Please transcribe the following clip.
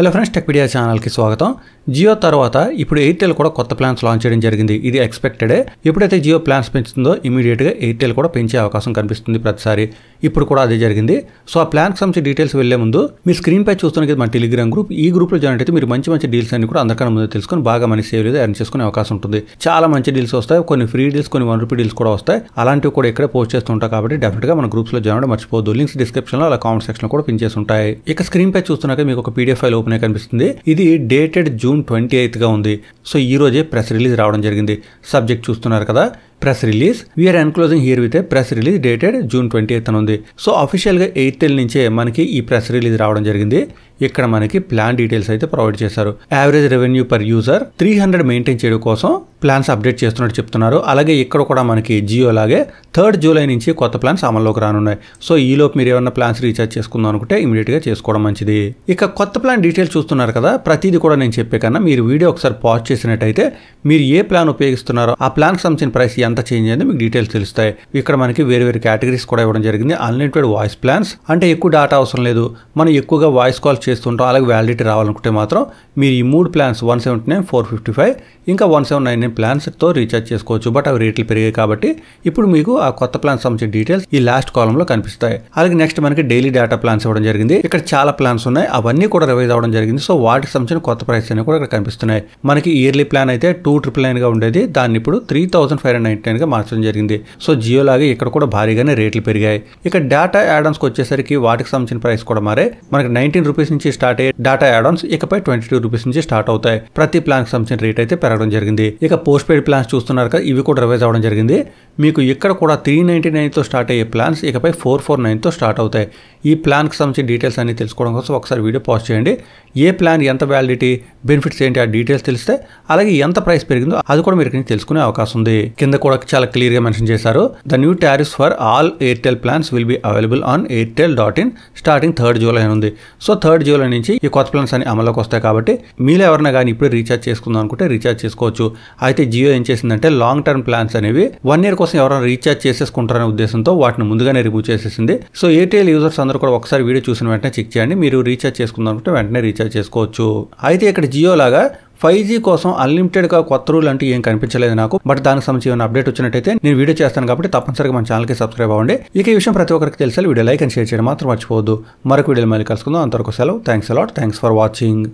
Hello friends, Techpedia ఛానల్కి స్వాగతం. జియో తర్వాత ఇప్పుడు ఎయిర్టెల్ కూడా కొత్త ప్లాన్స్ లాంచ్ చేయడం జరిగింది. ఇది ఎక్స్పెక్టెడే. ఎప్పుడైతే జియో ప్లాన్స్ పెంచుతుందో ఇమీడియట్గా ఎయిర్టెల్ కూడా పెంచే అవకాశం కనిపిస్తుంది ప్రతిసారి. ఇప్పుడు కూడా అదే జరిగింది. సో ఆ ప్లాన్కి సంబంధించి డీటెయిల్స్ వెళ్లే ముందు మీ స్క్రీన్ పై చూస్తున్న మన టెలిగ్రామ్ గ్రూప్, ఈ గ్రూప్లో జాయిన్ అయితే మీరు మంచి మంచి డీల్స్ అన్ని కూడా అందరికన్నా ముందు తెలుసుకొని బాగా మనీ సేవ్ లేదా ఎర్న్ చేసుకునే అవకాశం ఉంటుంది. చాలా మంచి డీల్స్ వస్తాయి, కొన్ని ఫ్రీ డీల్స్, కొన్ని ₹1 డీల్స్ కూడా వస్తాయి. అలాంటివి కూడా ఇక్కడే పోస్ట్ చేస్తుంటాయి కాబట్టి డెఫినెట్గా మన గ్రూప్స్లో జాయిన్ అవ్వడం మర్చిపోవద్దు. లింక్స్ డిస్క్రిప్షన్లో అలా కామెంట్ సెక్షన్లో కూడా పిన్ చేసి ఉంటాయి. ఇక స్క్రీన్ పై చూస్తున్నాక మీకు ఒక పీడిఎఫ్ ఫైల్ ఓపెన్ అయి కనిపిస్తుంది. ఇది డేటెడ్ June 28 గా ఉంది. సో ఈ రోజే ప్రెస్ రిలీజ్ రావడం జరిగింది. సబ్జెక్ట్ చూస్తున్నారు కదా, press release. We are enclosing herewith a press release dated June 28 అని ఉంది. సో అఫీషియల్గా ఎయిర్టెల్ నుంచే మనకి ఈ ప్రెస్ రిలీజ్ రావడం జరిగింది. ఇక్కడ మనకి ప్లాన్ డీటెయిల్స్ అయితే ప్రొవైడ్ చేశారు. Average revenue per user 300 maintain చేయడం కోసం ప్లాన్స్ అప్డేట్ చేస్తున్నట్టు చెప్తున్నారు. అలాగే ఇక్కడ కూడా మనకి జియో లాగే 3rd జూలై నుంచి కొత్త ప్లాన్స్ అమల్లోకి రానున్నాయి. సో ఈలోపు మీరు ఏమన్నా ప్లాన్స్ రీఛార్జ్ చేసుకుందాం అనుకుంటే ఇమీడియట్గా చేసుకోవడం మంచిది. ఇక కొత్త ప్లాన్ డీటెయిల్స్ చూస్తున్నారు కదా, ప్రతిదీ కూడా నేను చెప్పే కన్నా మీరు వీడియో ఒకసారి పాజ్ చేసినట్టయితే మీరు ఏ ప్లాన్ ఉపయోగిస్తున్నారో ఆ ప్లాన్కి సంబంధించిన ప్రైస్ ఎంత చేంజ్ అయిందో మీకు డీటెయిల్స్ తెలుస్తాయి. ఇక్కడ మనకి వేరే వేరే కేటగిరీస్ కూడా ఇవ్వడం జరిగింది. అన్లిమిటెడ్ వాయిస్ ప్లాన్స్ అంటే ఎక్కువ డేటా అవసరం లేదు, మనం ఎక్కువగా వాయిస్ కాల్స్ చేస్తుంటాం, అలాగే వ్యాలిడిటీ రావాలనుకుంటే మాత్రం మీరు ఈ 3 ప్లాన్స్ 179, 455 ఇంకా 1799 ప్లాన్స్తో రీఛార్జ్ చేసుకోవచ్చు. బట్ అవి రేట్లు పెరిగాయి కాబట్టి ఇప్పుడు మీకు ఆ కొత్త ప్లాన్స్ సంబంధించిన డీటెయిల్స్ ఈ లాస్ట్ కాలంలో కనిపిస్తాయి. అలాగే నెక్స్ట్ మనకి డైలీ డేటా ప్లాన్స్ ఇవ్వడం జరిగింది. ఇక్కడ చాలా ప్లాన్స్ ఉన్నాయి, అవన్నీ కూడా రివైజ్ అవ్వడం జరిగింది. సో వాటికి సంబంధించిన కొత్త ప్రైస్ అన్ని కూడా ఇక్కడ కనిపిస్తున్నాయి. మనకి ఇయర్లీ ప్లాన్ అయితే 299 గా ఉండేది, దాన్ని ఇప్పుడు 3599 గా మార్చడం జరిగింది. సో జియో లాగే ఇక్కడ కూడా భారీగానే రేట్లు పెరిగాయి. ఇక డేటా యాడాన్స్ వచ్చేసరికి వాటికి సంబంధించిన ప్రైస్ కూడా మారే. మనకి ₹19 నుంచి స్టార్ట్ అయ్యే డేటా యాడాన్స్ ఇకపై ₹22 నుంచి స్టార్ట్ అవుతాయి. ప్రతి ప్లాన్ కి సంబంధించిన రేట్ అయితే పెరగడం జరిగింది. ఇక పోస్ట్ పెయిడ్ ప్లాన్స్ చూస్తున్నారు కదా, ఇవి కూడా రివైజ్ అవ్వడం జరిగింది. మీకు ఇక్కడ కూడా 399 తో స్టార్ట్ అయ్యే ప్లాన్స్ ఇకపై 449 తో స్టార్ట్ అవుతాయి. ఈ ప్లాన్ కి సంబంధించిన డీటెయిల్స్ అన్ని తెలుసుకోవడం కోసం ఒకసారి వీడియో పాజ్ చేయండి. ఏ ప్లాన్ ఎంత వ్యాలిడిటీ, బెనిఫిట్స్ ఏంటి ఆ డీటెయిల్స్ తెలిస్తే అలాగే ఎంత ప్రైస్ పెరిగిందో అది కూడా మీరు ఇక్కడ తెలుసుకునే అవకాశం ఉంది. కింద కూడా చాలా క్లియర్ గా మెన్షన్ చేశారు. The new tariffs for all Airtel plans will be available on airtel.in starting 3rd July అని ఉంది. సో 3rd జూలై నుంచి ఈ కొత్త ప్లాన్స్ అన్ని అమల్లోకి వస్తాయి కాబట్టి మీలో ఎవరైనా కానీ ఇప్పుడే రీఛార్జ్ చేసుకుందాం అనుకుంటే రీఛార్జ్ చేసుకోవచ్చు. అయితే జియో ఏం చేసిందంటే లాంగ్ టర్మ్ ప్లాన్స్ అనేవి 1 year కోసం ఎవరైనా రీఛార్జ్ చేసేసుకుంటారనే ఉద్దేశంతో వాటిని ముందుగానే రిమూవ్ చేసేసింది. సో ఎయిర్టెల్ యూజర్స్ అందరూ కూడా ఒకసారి వీడియో చూసిన వెంటనే చెక్ చేయండి. మీరు రీఛార్జ్ చేసుకుందాం అనుకుంటే వెంటనే రీఛార్జ్ చేసుకోవచ్చు. అయితే ఇక్కడ జియో లాగా 5G కోసం అన్లిమిటెడ్ గా కొత్త రూల్ అంటే ఏం కనిపించలేదు నాకు. బట్ దానికి సంబంధించి ఏమైనా అప్డేట్ వచ్చినట్టయితే నేను వీడియో చేస్తాను కాబట్టి తప్పనిసరిగా మన ఛానల్కి సబ్స్క్రైబ్ అవ్వండి. ఇక ఈ విషయం ప్రతి ఒక్కరికి తెలిసాలి. వీడియో లైక్ అండ్ షేర్ చేయడం మాత్రం మర్చిపోవద్దు. మరొక వీడియో మళ్ళీ కలుసుకుందాం. అంతవరకు సెలవు. Thanks a lot. Thanks for watching.